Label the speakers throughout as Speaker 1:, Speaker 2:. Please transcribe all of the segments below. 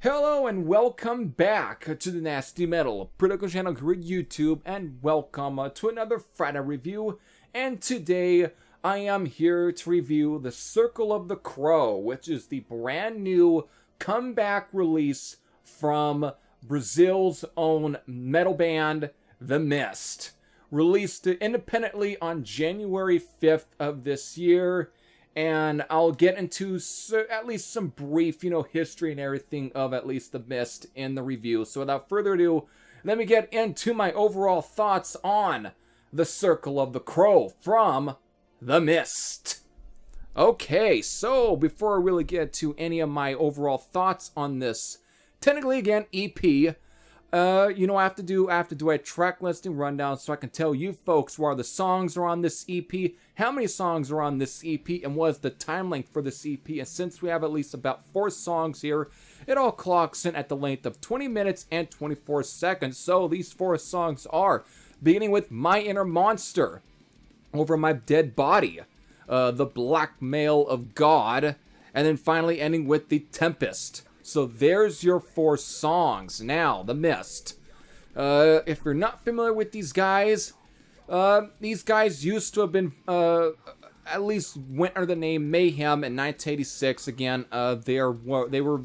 Speaker 1: Hello and welcome back to the Nasty Metal Production channel here at YouTube, and welcome to another Friday review. And today I am here to review The Circle of the Crow, which is the brand new comeback release from Brazil's own metal band, The Mist. Released independently on January 5th of this year. And I'll get into at least some brief, history and everything of at least The Mist in the review. So without further ado, let me get into my overall thoughts on The Circle of the Crow from The Mist. Okay, so before I really get to any of my overall thoughts on this, technically again, EP, I have to do a track listing rundown so I can tell you folks where the songs are on this EP, how many songs are on this EP, and what is the time length for this EP. And since we have at least about 4 songs here, it all clocks in at the length of 20 minutes and 24 seconds. So these 4 songs are beginning with My Inner Monster, Over My Dead Body, The Blackmail of God, and then finally ending with The Tempest. So there's your 4 songs. Now, The Mist. If you're not familiar with these guys used to have been, at least went under the name Mayhem in 1986. Again, they were,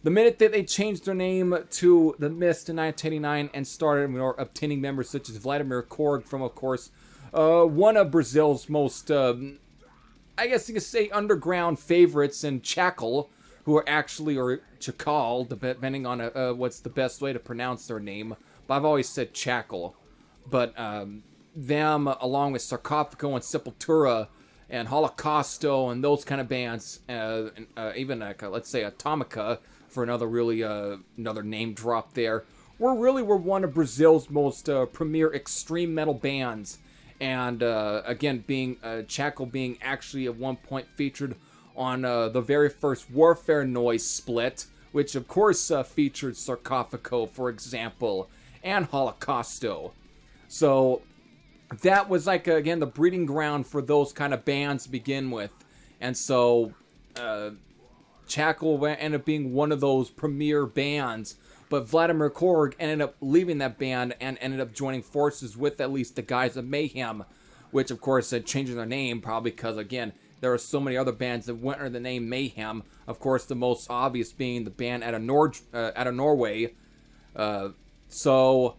Speaker 1: the minute that they changed their name to The Mist in 1989 and started obtaining members such as Vladimir Korg from, of course, one of Brazil's most, I guess you could say, underground favorites in Chacal, who are actually, or Chacal, depending on what's the best way to pronounce their name. But I've always said Chacal. But them, along with Sarcophago and Sepultura and Holocausto and those kind of bands, even let's say Atomica, for another really another name drop there, were one of Brazil's most premier extreme metal bands. And again, being Chacal being actually at one point featured on the very first Warfare Noise split, which of course featured Sarcophago, for example, and Holocausto. So that was like, again, the breeding ground for those kind of bands to begin with. And so Chacal ended up being one of those premier bands, but Vladimir Korg ended up leaving that band and ended up joining forces with at least the guys of Mayhem, which of course had changed their name, probably because, again, there are so many other bands that went under the name Mayhem. Of course, the most obvious being the band out of Norway. So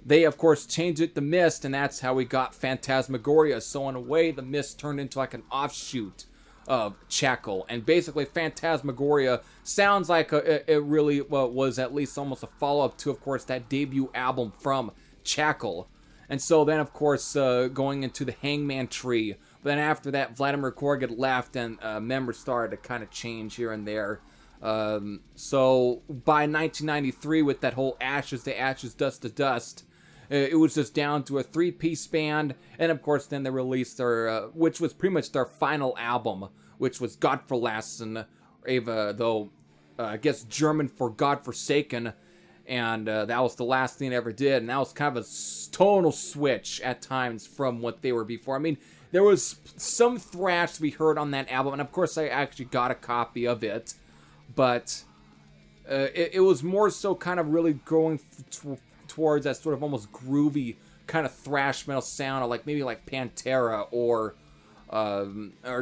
Speaker 1: they, of course, changed it to Mist, and that's how we got Phantasmagoria. So in a way, the Mist turned into like an offshoot of Chacal. And basically, Phantasmagoria sounds like it really was at least almost a follow-up to, of course, that debut album from Chacal. And so then, of course, going into the Hangman Tree. Then after that, Vladimir Korg had left, and members started to kind of change here and there. So by 1993, with that whole Ashes to Ashes, Dust to Dust, it was just down to a 3-piece band. And of course, then they released their, which was pretty much their final album, which was Godverlassen, though I guess German for Godforsaken. And that was the last thing they ever did. And that was kind of a tonal switch at times from what they were before. I mean, there was some thrash to be heard on that album, and of course I actually got a copy of it, but it was more so kind of really going towards that sort of almost groovy kind of thrash metal sound, or maybe like Pantera or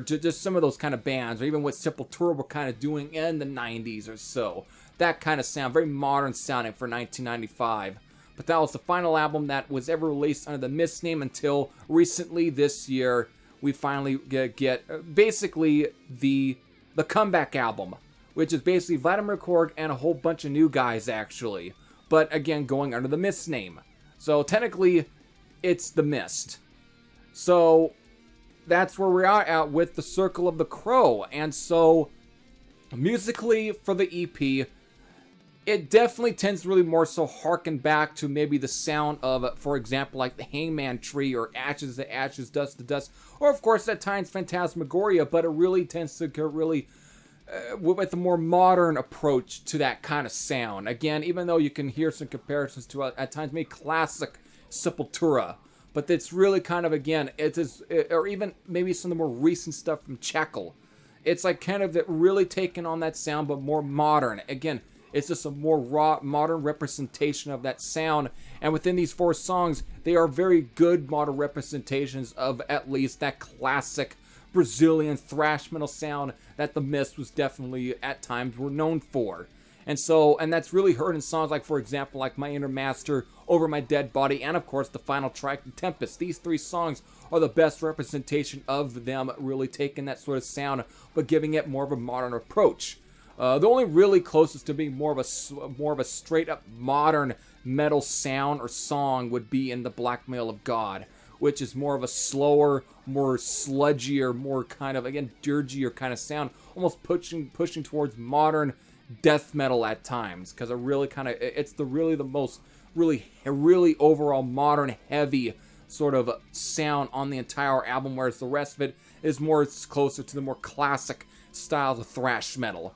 Speaker 1: just some of those kind of bands, or even what Sepultura were kind of doing in the 90s or so. That kind of sound, very modern sounding for 1995. But that was the final album that was ever released under the Mist name until recently this year. We finally get basically the comeback album, which is basically Vladimir Korg and a whole bunch of new guys, actually. But again, going under the Mist name. So technically, it's The Mist. So that's where we are at with The Circle of the Crow. And so musically for the EP, it definitely tends to really more so harken back to maybe the sound of, for example, like the Hangman Tree or Ashes to Ashes, Dust to Dust, or of course at times Phantasmagoria, but it really tends to go really with a more modern approach to that kind of sound. Again, even though you can hear some comparisons to at times maybe classic Sepultura, but it's really kind of, again, or even maybe some of the more recent stuff from Chacal. It's like kind of really taking on that sound, but more modern. Again, It's just a more raw, modern representation of that sound. And within these 4 songs, they are very good modern representations of at least that classic Brazilian thrash metal sound that the Mist was definitely at times were known for. And that's really heard in songs like, for example, like My Inner Master, Over My Dead Body, and of course the final track, The Tempest. These 3 songs are the best representation of them really taking that sort of sound, but giving it more of a modern approach. The only really closest to being more of a straight up modern metal sound or song would be in The Blackmail of God, which is more of a slower, more sludgier, more kind of, again, dirgier kind of sound, almost pushing towards modern death metal at times, because it really kind of, it's the most really overall modern heavy sort of sound on the entire album, whereas the rest of it is closer to the more classic styles of thrash metal.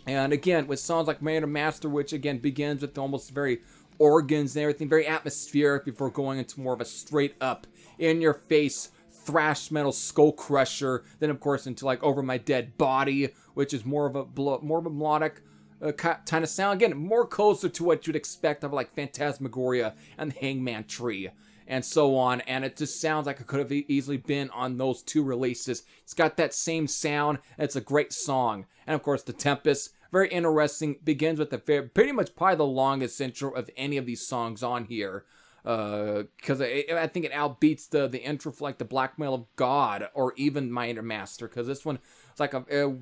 Speaker 1: And again, with songs like My Inner Master, which again begins with almost very organs and everything, very atmospheric, before going into more of a straight up in your face thrash metal skull crusher. Then of course into like Over My Dead Body, which is more of a melodic kind of sound. Again, more closer to what you'd expect of like Phantasmagoria and the Hangman Tree and so on. And it just sounds like it could have easily been on those 2 releases. It's got that same sound. It's a great song. And of course, The Tempest, very interesting. Begins with pretty much probably the longest intro of any of these songs on here. Because I think it outbeats the intro for like The Blackmail of God or even My Inner Master. Because this one, it's like a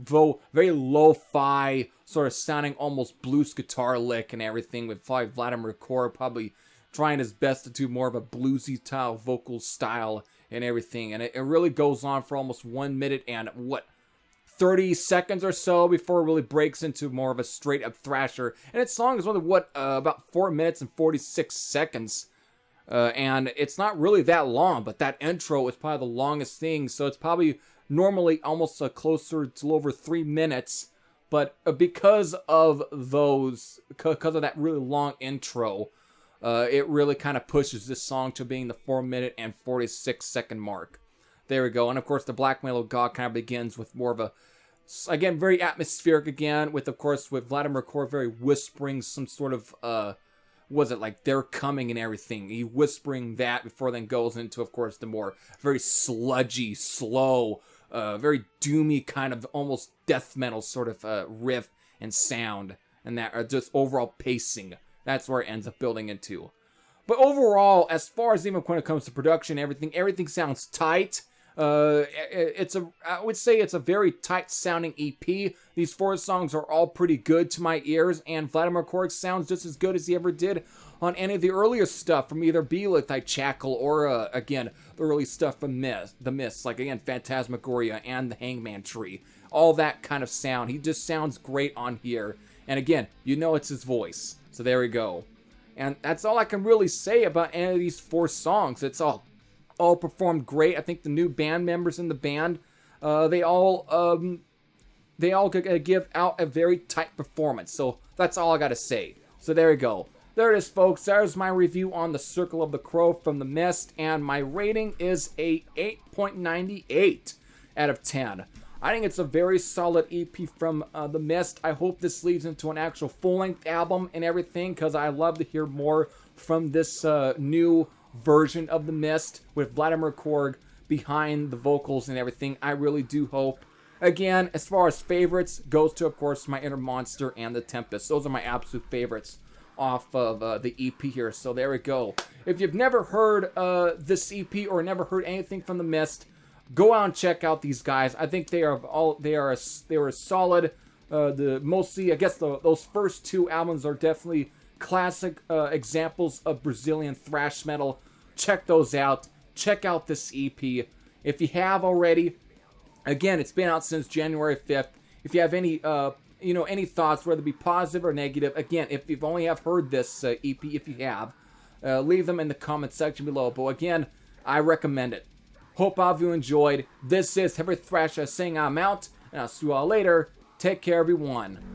Speaker 1: very lo-fi sort of sounding almost blues guitar lick and everything, with probably Vladimir Korg probably trying his best to do more of a bluesy style vocal style and everything. And it really goes on for almost 1 minute and 30 seconds or so before it really breaks into more of a straight up thrasher. And its song is only about 4 minutes and 46 seconds. And it's not really that long, but that intro is probably the longest thing, so it's probably normally almost closer to over 3 minutes, but because of that really long intro, it really kind of pushes this song to being the 4 minute and 46 second mark. There we go. And of course, The Blackmail of God kind of begins with more of a, again, very atmospheric again, with Vladimir Korg very whispering some sort of, was it like They're Coming and everything. He whispering that before then goes into, of course, the more very sludgy, slow, very doomy kind of almost death metal sort of riff and sound, and that just overall pacing. That's where it ends up building into. But overall, as far as even when it comes to production, everything sounds tight. I would say it's a very tight sounding EP. These 4 songs are all pretty good to my ears, and Vladimir Korg sounds just as good as he ever did on any of the earlier stuff from either Belith, I Chackle, or again, the early stuff from The Mist, like again, Phantasmagoria and the Hangman Tree. All that kind of sound. He just sounds great on here. And again, you know it's his voice. So there we go. And that's all I can really say about any of these 4 songs. It's all performed great. I think the new band members in the band, they all give out a very tight performance. So that's all I gotta say. So there you go. There it is, folks. There's my review on The Circle of the Crow from The Mist, and my rating is a 8.98 out of 10. I think it's a very solid EP from The Mist. I hope this leads into an actual full-length album and everything, because I love to hear more from this new version of The Mist with Vladimir Korg behind the vocals and everything. I really do hope. Again, as far as favorites goes to, of course, My Inner Monster and The Tempest. Those are my absolute favorites off of the EP here. So there we go. If you've never heard this EP or never heard anything from The Mist, go out and check out these guys. I think they were solid. Mostly, I guess those first 2 albums are definitely classic examples of Brazilian thrash metal. Check those out. Check out this EP if you have already. Again, it's been out since January 5th. If you have any any thoughts, whether it be positive or negative, again, if you've only have heard this EP, if you have, leave them in the comment section below. But again, I recommend it. Hope all of you enjoyed. This is Heavy Thrasher saying I'm out, and I'll see you all later. Take care, everyone.